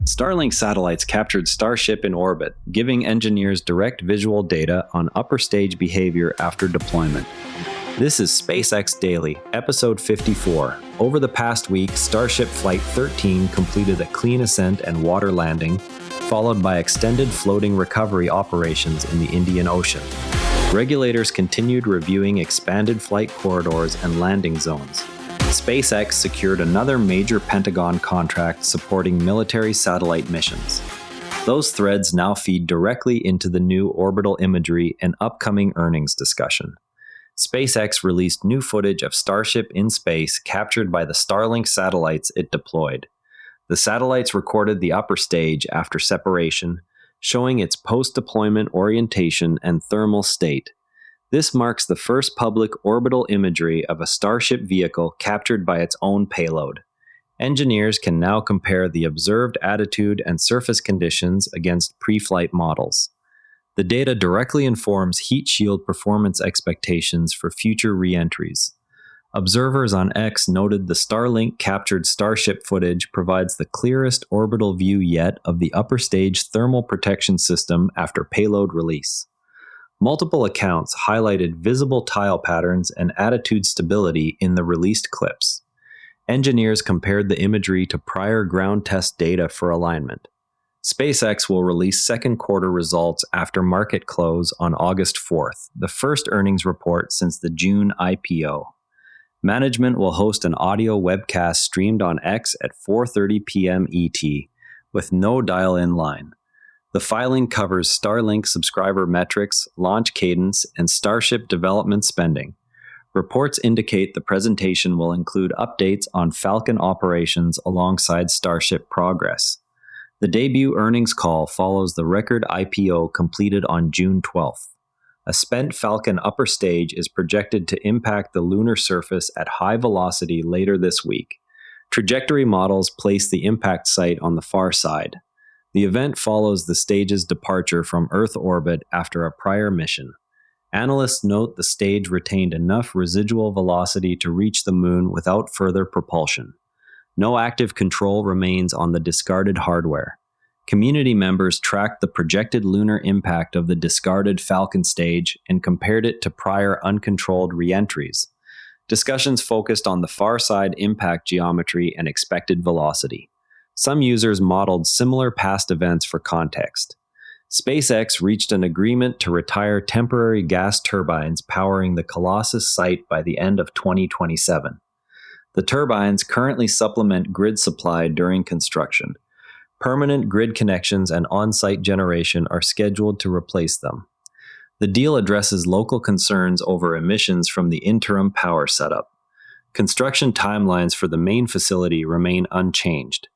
Starlink satellites captured Starship in orbit, giving engineers direct visual data on upper stage behavior after deployment. This is SpaceX Daily, episode 54. Over the past week, Starship Flight 13 completed a clean ascent and water landing, followed by extended floating recovery operations in the Indian Ocean. Regulators continued reviewing expanded flight corridors and landing zones. SpaceX secured another major Pentagon contract supporting military satellite missions. Those threads now feed directly into the new orbital imagery and upcoming earnings discussion. SpaceX released new footage of Starship in space captured by the Starlink satellites it deployed. The satellites recorded the upper stage after separation, showing its post-deployment orientation and thermal state. This marks the first public orbital imagery of a Starship vehicle captured by its own payload. Engineers can now compare the observed attitude and surface conditions against pre-flight models. The data directly informs heat shield performance expectations for future re-entries. Observers on X noted the Starlink captured Starship footage provides the clearest orbital view yet of the upper stage thermal protection system after payload release. Multiple accounts highlighted visible tile patterns and attitude stability in the released clips. Engineers compared the imagery to prior ground test data for alignment. SpaceX will release second quarter results after market close on August 4th, the first earnings report since the June IPO. Management will host an audio webcast streamed on X at 4:30 p.m. ET, with no dial-in line. The filing covers Starlink subscriber metrics, launch cadence, and Starship development spending. Reports indicate the presentation will include updates on Falcon operations alongside Starship progress. The debut earnings call follows the record IPO completed on June 12th. A spent Falcon upper stage is projected to impact the lunar surface at high velocity later this week. Trajectory models place the impact site on the far side. The event follows the stage's departure from Earth orbit after a prior mission. Analysts note the stage retained enough residual velocity to reach the moon without further propulsion. No active control remains on the discarded hardware. Community members tracked the projected lunar impact of the discarded Falcon stage and compared it to prior uncontrolled re-entries. Discussions focused on the far side impact geometry and expected velocity. Some users modeled similar past events for context. SpaceX reached an agreement to retire temporary gas turbines powering the Colossus site by the end of 2027. The turbines currently supplement grid supply during construction. Permanent grid connections and on-site generation are scheduled to replace them. The deal addresses local concerns over emissions from the interim power setup. Construction timelines for the main facility remain unchanged.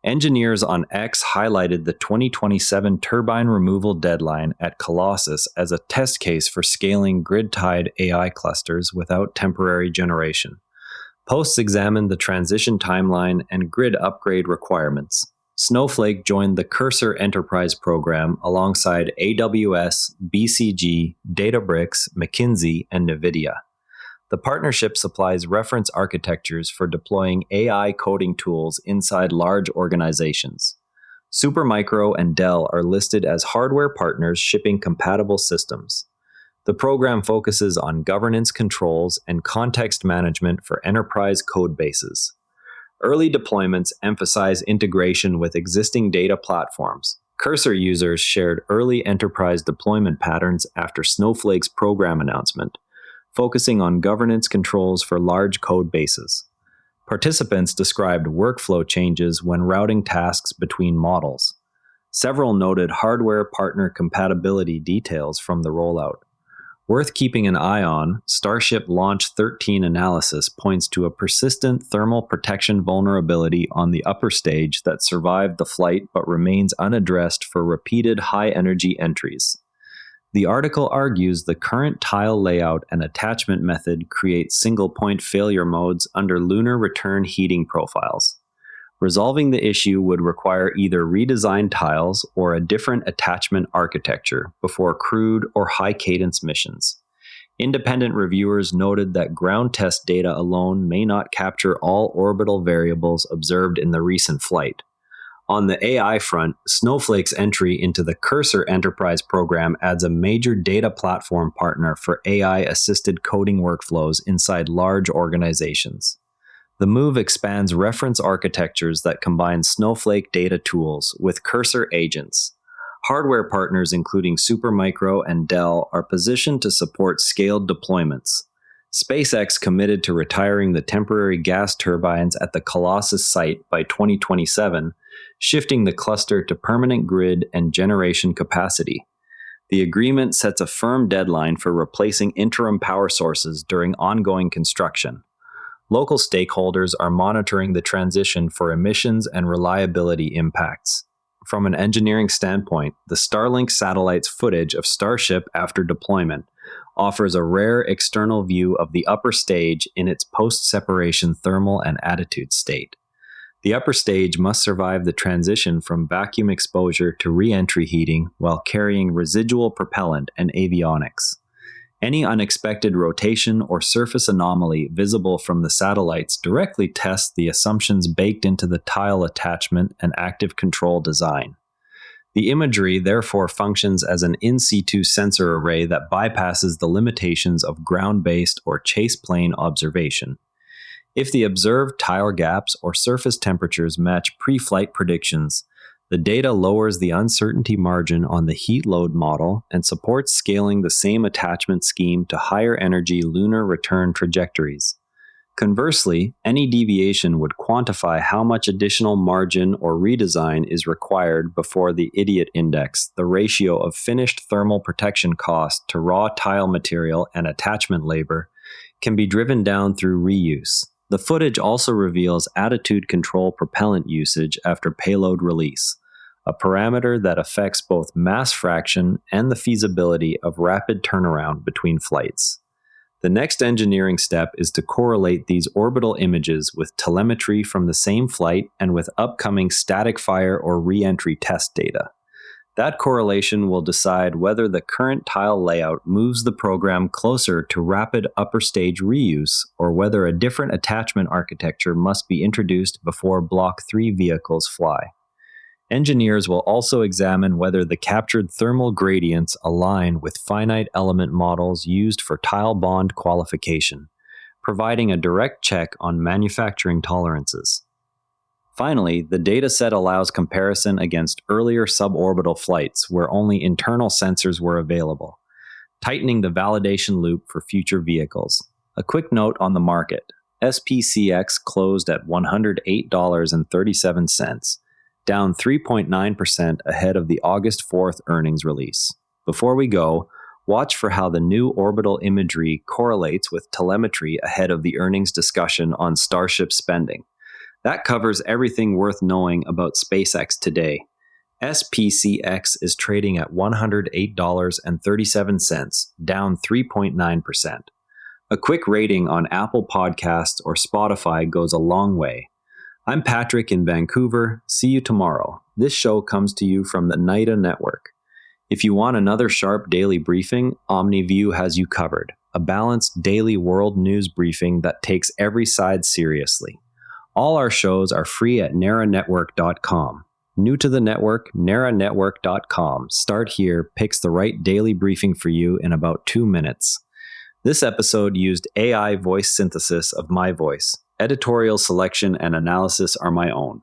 Engineers on X highlighted the 2027 turbine removal deadline at Colossus as a test case for scaling grid-tied AI clusters without temporary generation. Posts examined the transition timeline and grid upgrade requirements. Snowflake joined the Cursor Enterprise program alongside AWS, BCG, Databricks, McKinsey, and NVIDIA. The partnership supplies reference architectures for deploying AI coding tools inside large organizations. Supermicro and Dell are listed as hardware partners shipping compatible systems. The program focuses on governance controls and context management for enterprise code bases. Early deployments emphasize integration with existing data platforms. Cursor users shared early enterprise deployment patterns after Snowflake's program announcement, focusing on governance controls for large code bases. Participants described workflow changes when routing tasks between models. Several noted hardware partner compatibility details from the rollout. Worth keeping an eye on, Starship Launch 13 analysis points to a persistent thermal protection vulnerability on the upper stage that survived the flight but remains unaddressed for repeated high-energy entries. The article argues the current tile layout and attachment method create single-point failure modes under lunar return heating profiles. Resolving the issue would require either redesigned tiles or a different attachment architecture before crewed or high-cadence missions. Independent reviewers noted that ground test data alone may not capture all orbital variables observed in the recent flight. On the AI front, Snowflake's entry into the Cursor Enterprise program adds a major data platform partner for AI-assisted coding workflows inside large organizations. The move expands reference architectures that combine Snowflake data tools with Cursor agents. Hardware partners including Supermicro and Dell are positioned to support scaled deployments. SpaceX committed to retiring the temporary gas turbines at the Colossus site by 2027, shifting the cluster to permanent grid and generation capacity. The agreement sets a firm deadline for replacing interim power sources during ongoing construction. Local stakeholders are monitoring the transition for emissions and reliability impacts. From an engineering standpoint, the Starlink satellite's footage of Starship after deployment offers a rare external view of the upper stage in its post-separation thermal and attitude state. The upper stage must survive the transition from vacuum exposure to re-entry heating while carrying residual propellant and avionics. Any unexpected rotation or surface anomaly visible from the satellites directly tests the assumptions baked into the tile attachment and active control design. The imagery therefore functions as an in situ sensor array that bypasses the limitations of ground-based or chase plane observation. If the observed tile gaps or surface temperatures match pre-flight predictions, the data lowers the uncertainty margin on the heat load model and supports scaling the same attachment scheme to higher energy lunar return trajectories. Conversely, any deviation would quantify how much additional margin or redesign is required before the idiot index, the ratio of finished thermal protection cost to raw tile material and attachment labor, can be driven down through reuse. The footage also reveals attitude control propellant usage after payload release, a parameter that affects both mass fraction and the feasibility of rapid turnaround between flights. The next engineering step is to correlate these orbital images with telemetry from the same flight and with upcoming static fire or re-entry test data. That correlation will decide whether the current tile layout moves the program closer to rapid upper stage reuse or whether a different attachment architecture must be introduced before Block 3 vehicles fly. Engineers will also examine whether the captured thermal gradients align with finite element models used for tile bond qualification, providing a direct check on manufacturing tolerances. Finally, the dataset allows comparison against earlier suborbital flights where only internal sensors were available, tightening the validation loop for future vehicles. A quick note on the market. SPCX closed at $108.37, down 3.9% ahead of the August 4th earnings release. Before we go, watch for how the new orbital imagery correlates with telemetry ahead of the earnings discussion on Starship spending. That covers everything worth knowing about SpaceX today. SPCX is trading at $108.37, down 3.9%. A quick rating on Apple Podcasts or Spotify goes a long way. I'm Patrick in Vancouver. See you tomorrow. This show comes to you from the NIDA network. If you want another sharp daily briefing, OmniView has you covered. A balanced daily world news briefing that takes every side seriously. All our shows are free at naranetwork.com. New to the network, naranetwork.com. Start here picks the right daily briefing for you in about 2 minutes. This episode used AI voice synthesis of my voice. Editorial selection and analysis are my own.